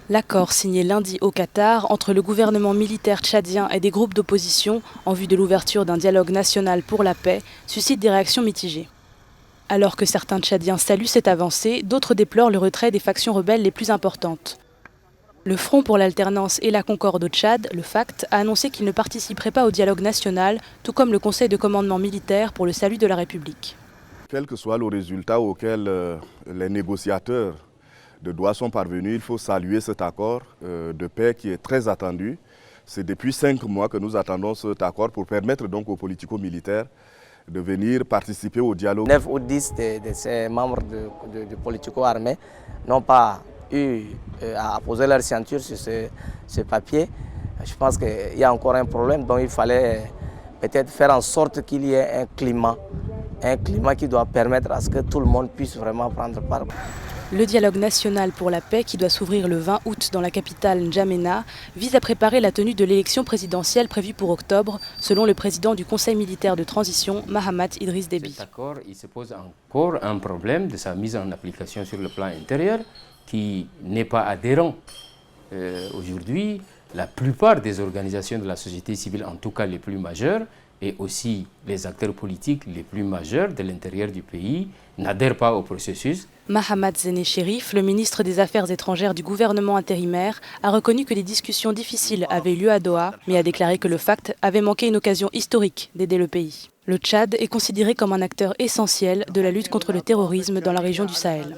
L'accord signé lundi au Qatar entre le gouvernement militaire tchadien et des groupes d'opposition en vue de l'ouverture d'un dialogue national pour la paix suscite des réactions mitigées. Alors que certains Tchadiens saluent cette avancée, d'autres déplorent le retrait des factions rebelles les plus importantes. Le Front pour l'alternance et la concorde au Tchad, le FACT, a annoncé qu'il ne participerait pas au dialogue national, tout comme le Conseil de commandement militaire pour le salut de la République. Quel que soit le résultat auquel les négociateurs de Doha sont parvenus, il faut saluer cet accord de paix qui est très attendu. C'est depuis 5 mois que nous attendons cet accord pour permettre donc aux politico-militaires de venir participer au dialogue. 9 ou 10 de ces membres de politico-armés n'ont pas eu à poser leur ceinture sur ce papier. Je pense qu'il y a encore un problème, donc il fallait peut-être faire en sorte qu'il y ait un climat qui doit permettre à ce que tout le monde puisse vraiment prendre part. Le dialogue national pour la paix, qui doit s'ouvrir le 20 août dans la capitale N'Djamena, vise à préparer la tenue de l'élection présidentielle prévue pour octobre, selon le président du Conseil militaire de transition, Mahamat Idriss Déby. Cet accord, il se pose encore un problème de sa mise en application sur le plan intérieur, qui n'est pas adhérent. Aujourd'hui, la plupart des organisations de la société civile, en tout cas les plus majeures, et aussi les acteurs politiques les plus majeurs de l'intérieur du pays, n'adhèrent pas au processus. Mahamat Zene Cherif, le ministre des Affaires étrangères du gouvernement intérimaire, a reconnu que des discussions difficiles avaient lieu à Doha, mais a déclaré que le FACT avait manqué une occasion historique d'aider le pays. Le Tchad est considéré comme un acteur essentiel de la lutte contre le terrorisme dans la région du Sahel.